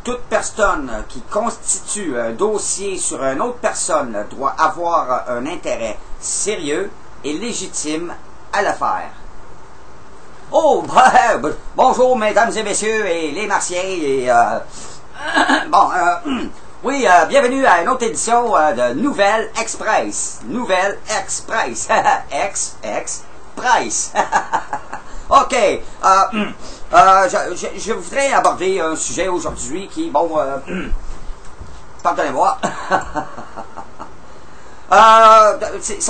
Toute personne qui constitue un dossier sur une autre personne doit avoir un intérêt sérieux et légitime à le faire. Oh, bonjour mesdames et messieurs et les martiens et oui, bienvenue à une autre édition de Nouvelle Express. Nouvelle Express. Price. OK. Je voudrais aborder un sujet aujourd'hui qui, bon, pardonnez-moi. Ça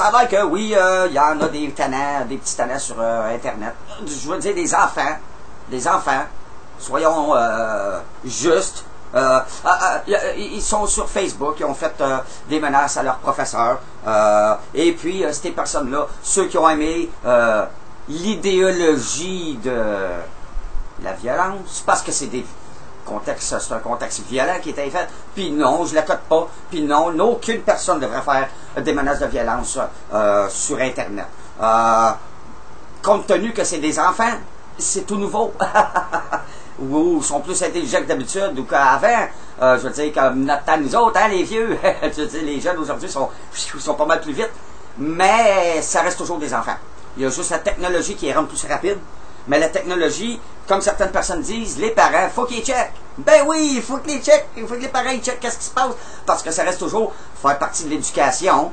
a l'air que, oui, il y en a des tannants, des petits tannants sur Internet. Je veux dire des enfants, soyons justes. Ils sont sur Facebook, ils ont fait des menaces à leurs professeurs. Et puis, ces personnes-là, ceux qui ont aimé l'idéologie de la violence, parce que c'est un contexte violent qui était fait, puis non, je l'accote pas, puis non, aucune personne ne devrait faire des menaces de violence sur Internet. Compte tenu que c'est des enfants, c'est tout nouveau. Ou sont plus intelligents que d'habitude, ou qu'avant, je veux dire, comme notre temps, nous autres, hein, les vieux, je veux dire, les jeunes aujourd'hui sont pas mal plus vite, mais ça reste toujours des enfants. Il y a juste la technologie qui est rendue plus rapide, mais la technologie, comme certaines personnes disent, les parents, faut qu'ils checkent. Ben oui, il faut que les checkent, il faut que les parents checkent qu'est-ce qui se passe, parce que ça reste toujours faire partie de l'éducation,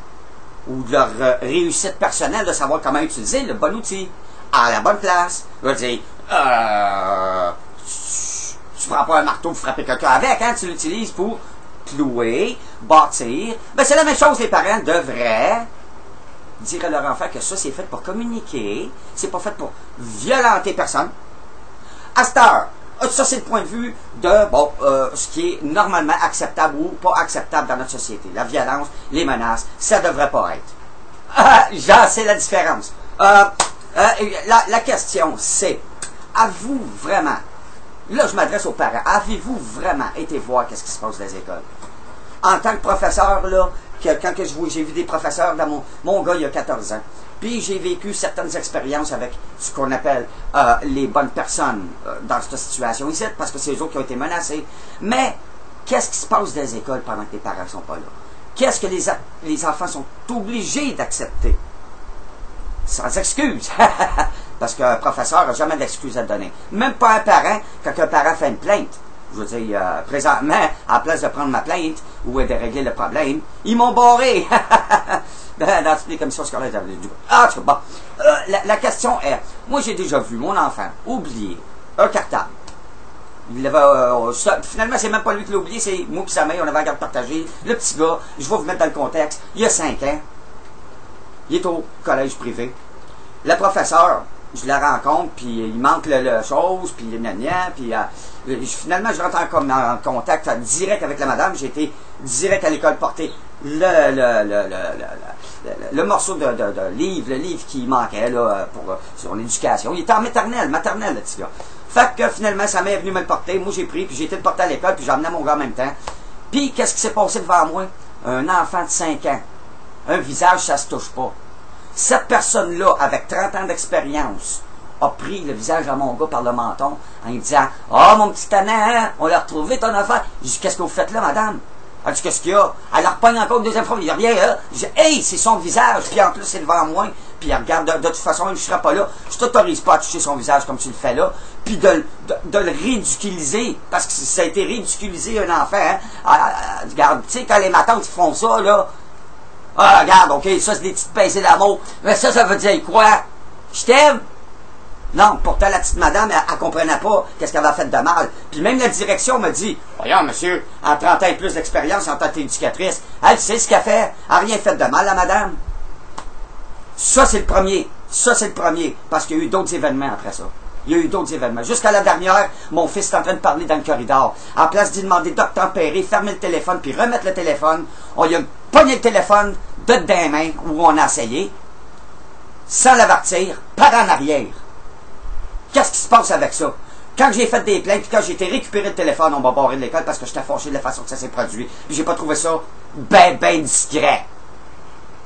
ou de leur réussite personnelle, de savoir comment utiliser le bon outil, à la bonne place. Je veux dire, tu prends pas un marteau pour frapper quelqu'un avec, hein, tu l'utilises pour clouer, bâtir. Ben c'est la même chose, les parents devraient dire à leur enfant que ça c'est fait pour communiquer, c'est pas fait pour violenter personne. À cette heure, ça c'est le point de vue de ce qui est normalement acceptable ou pas acceptable dans notre société. La violence, les menaces, ça devrait pas être. J'en sais la différence. La question c'est, avez-vous vraiment, là je m'adresse aux parents, avez-vous vraiment été voir qu'est-ce qui se passe dans les écoles? En tant que professeur, là, quand j'ai vu des professeurs dans mon gars il y a 14 ans, puis j'ai vécu certaines expériences avec ce qu'on appelle les bonnes personnes dans cette situation ici, parce que c'est eux autres qui ont été menacés. Mais qu'est-ce qui se passe dans les écoles pendant que les parents ne sont pas là? Qu'est-ce que les enfants sont obligés d'accepter? Sans excuse. Parce qu'un professeur n'a jamais d'excuse à donner. Même pas un parent, quand un parent fait une plainte. Je veux dire, présentement, à la place de prendre ma plainte ou de régler le problème, ils m'ont barré. Dans toutes les commissions scolaires, j'avais du... bon. La question est, moi j'ai déjà vu mon enfant oublier un cartable. Il avait, finalement, c'est même pas lui qui l'a oublié, c'est moi et sa mère, on avait la garde partagée. Le petit gars, je vais vous mettre dans le contexte, il a 5 ans. Il est au collège privé. Le professeur, je le rencontre, puis il manque le chose, puis il est puis finalement, je rentre en contact direct avec la madame. J'ai été direct à l'école porter le morceau de livre, le livre qui manquait là, pour son éducation. Il était en maternelle, le petit gars. Fait que finalement, sa mère est venue me le porter. Moi, j'ai pris, puis j'ai été le porter à l'école, puis j'ai emmené mon gars en même temps. Puis, qu'est-ce qui s'est passé devant moi? Un enfant de 5 ans. Un visage, ça se touche pas. Cette personne-là, avec 30 ans d'expérience, a pris le visage à mon gars par le menton en lui disant « Ah, mon petit tannant, hein, on l'a retrouvé ton enfant. » J'ai dit « Qu'est-ce que vous faites là, madame? » Elle dit « Qu'est-ce qu'il y a? » Elle la repogne encore une deuxième fois. Il dit « Rien, hein? » J'ai dit « Hey, c'est son visage. » Puis en plus, c'est devant moi. Puis elle regarde, de toute façon, je ne serai pas là. Je t'autorise pas à toucher son visage comme tu le fais là. Puis de le ridiculiser. Parce que ça a été ridiculiser un enfant. Hein? Regarde, tu sais, quand les matantes font ça, là. Ah, regarde, ok, ça c'est des petites pincées d'amour. Mais ça veut dire quoi? Je t'aime? Non, pourtant la petite madame, elle comprenait pas qu'est-ce qu'elle avait fait de mal. Puis même la direction me dit, voyons monsieur, en 30 ans et plus d'expérience en tant qu'éducatrice, elle sait ce qu'elle fait. Elle n'a rien fait de mal, la madame. Ça c'est le premier. Ça c'est le premier. Parce qu'il y a eu d'autres événements après ça. Il y a eu d'autres événements. Jusqu'à la dernière, mon fils est en train de parler dans le corridor. En place d'y demander d'obtempérer, fermer le téléphone, puis remettre le téléphone, on lui a pogné le téléphone de dans les mains, où on a essayé, sans l'avertir, par en arrière. Qu'est-ce qui se passe avec ça? Quand j'ai fait des plaintes, puis quand j'ai été récupérer le téléphone, on m'a barré de l'école parce que j'étais fâché de la façon que ça s'est produit. Puis j'ai pas trouvé ça ben discret.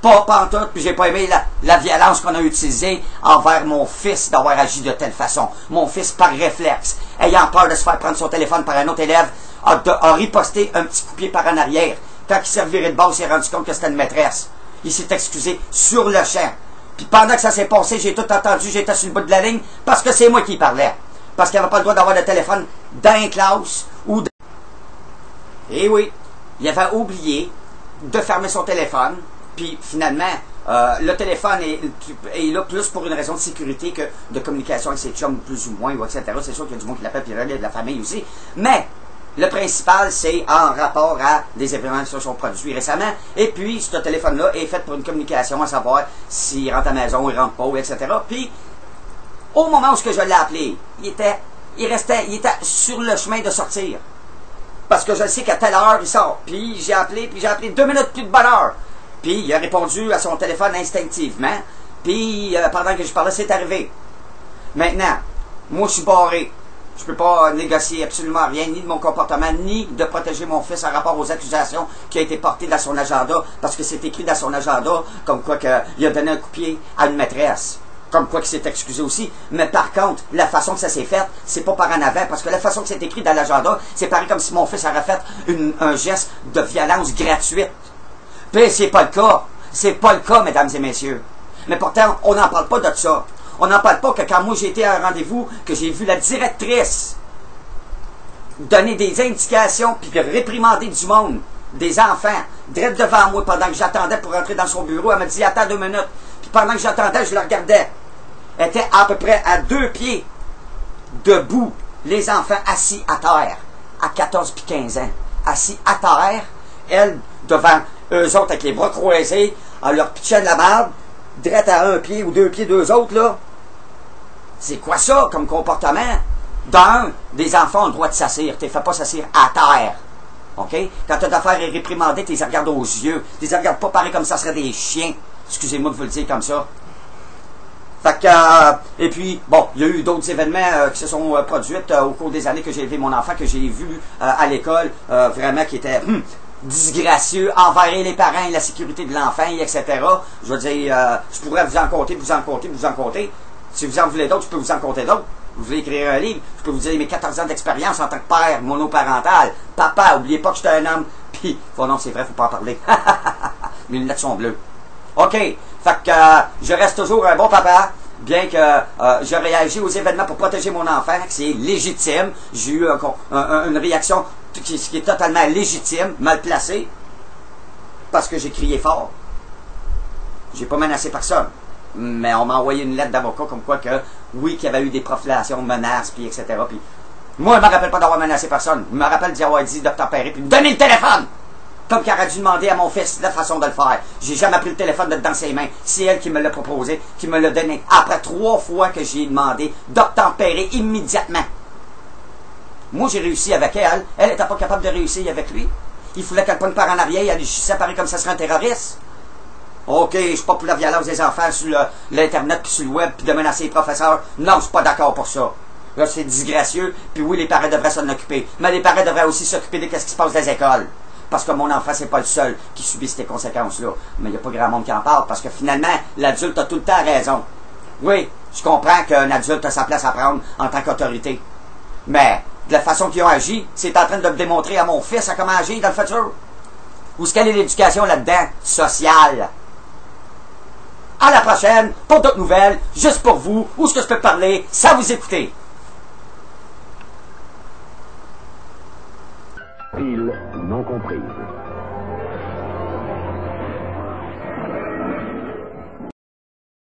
Pas en tout, puis j'ai pas aimé la violence qu'on a utilisée envers mon fils d'avoir agi de telle façon. Mon fils par réflexe. ayant peur de se faire prendre son téléphone par un autre élève, a riposté un petit coup de pied par en arrière. Quand il s'est reviré de base, il s'est rendu compte que c'était une maîtresse. Il s'est excusé sur le champ. Puis pendant que ça s'est passé, j'ai tout entendu, j'étais sur le bout de la ligne, parce que c'est moi qui parlais. Parce qu'il n'avait pas le droit d'avoir de téléphone dans une classe ou de... Et oui, il avait oublié de fermer son téléphone, puis finalement, le téléphone est là plus pour une raison de sécurité que de communication avec ses chums, plus ou moins, ou etc. C'est sûr qu'il y a du monde qui l'appelle, puis il y a de la famille aussi. Mais le principal, c'est en rapport à des événements qui se sont produits récemment. Et puis, ce téléphone-là est fait pour une communication, à savoir s'il rentre à la maison, il rentre pas, etc. Puis, au moment où je l'ai appelé, il était sur le chemin de sortir. Parce que je sais qu'à telle heure, il sort. Puis j'ai appelé 2 minutes plus de bonne heure. Puis il a répondu à son téléphone instinctivement. Puis pendant que je parlais, c'est arrivé. Maintenant, moi je suis barré. Je peux pas négocier absolument rien, ni de mon comportement, ni de protéger mon fils en rapport aux accusations qui ont été portées dans son agenda, parce que c'est écrit dans son agenda, comme quoi qu'il a donné un coup de pied à une maîtresse. Comme quoi qu'il s'est excusé aussi. Mais par contre, la façon que ça s'est fait, c'est pas par en avant, parce que la façon que c'est écrit dans l'agenda, c'est pareil comme si mon fils aurait fait un geste de violence gratuite. Puis c'est pas le cas. C'est pas le cas, mesdames et messieurs. Mais pourtant, on n'en parle pas de ça. On n'en parle pas que quand moi j'ai été à un rendez-vous, que j'ai vu la directrice donner des indications, puis réprimander du monde, des enfants, direct devant moi, pendant que j'attendais pour rentrer dans son bureau, elle m'a dit « Attends 2 minutes ». Puis pendant que j'attendais, je la regardais. Elle était à peu près à 2 pieds debout, les enfants assis à terre, à 14 puis 15 ans, assis à terre, elle devant eux autres avec les bras croisés, en leur pitchant de la barbe, direct à 1 pied ou 2 pieds d'eux autres, là. C'est quoi ça comme comportement? Des enfants ont le droit de s'assire. Tu ne fais pas s'assire à terre. OK? Quand tu as d'affaires à réprimander, tu les regardes aux yeux. Tu les regardes pas pareil comme ça serait des chiens. Excusez-moi de vous le dire comme ça. Fait que, et puis, bon, il y a eu d'autres événements qui se sont produits au cours des années que j'ai élevé mon enfant, que j'ai vu à l'école, vraiment qui étaient disgracieux envers les parents et la sécurité de l'enfant, etc. Je veux dire, je pourrais vous en compter, vous en compter, vous en compter. Si vous en voulez d'autres, je peux vous en compter d'autres. Vous voulez écrire un livre, je peux vous dire mes 14 ans d'expérience en tant que père monoparental. Papa, oubliez pas que j'étais un homme. Puis, oh non, c'est vrai, faut pas en parler. Mes lunettes sont bleues. OK. Fait que je reste toujours un bon papa, bien que je réagis aux événements pour protéger mon enfant, que c'est légitime. J'ai eu une réaction qui est totalement légitime, mal placée, parce que j'ai crié fort. J'ai pas menacé personne. Mais on m'a envoyé une lettre d'avocat comme quoi que, oui, qu'il y avait eu des profilations, menaces, puis etc. Puis, moi, je me rappelle pas d'avoir menacé personne. Je me rappelle d'y avoir dit d'obtempérer, puis de donner le téléphone! Comme qu'il aurait dû demander à mon fils la façon de le faire. J'ai jamais pris le téléphone dans ses mains. C'est elle qui me l'a proposé, qui me l'a donné. Après 3 fois que j'ai demandé d'obtempérer immédiatement. Moi, j'ai réussi avec elle. Elle n'était pas capable de réussir avec lui. Il fallait qu'elle pogne par en arrière et elle agissait pareil comme ça serait un terroriste. OK, je suis pas pour la violence des enfants sur l'Internet puis sur le web puis de menacer les professeurs. Non, je suis pas d'accord pour ça. Là, c'est disgracieux. Puis oui, les parents devraient s'en occuper. Mais les parents devraient aussi s'occuper de ce qui se passe dans les écoles. Parce que mon enfant, c'est pas le seul qui subit ces conséquences-là. Mais il n'y a pas grand monde qui en parle, parce que finalement, l'adulte a tout le temps raison. Oui, je comprends qu'un adulte a sa place à prendre en tant qu'autorité. Mais, de la façon qu'ils ont agi, c'est en train de me démontrer à mon fils à comment agir dans le futur. Où est-ce qu'elle est l'éducation là-dedans? Sociale. À la prochaine, pour d'autres nouvelles, juste pour vous, où est-ce que je peux parler, ça vous écouter. Pile non comprise.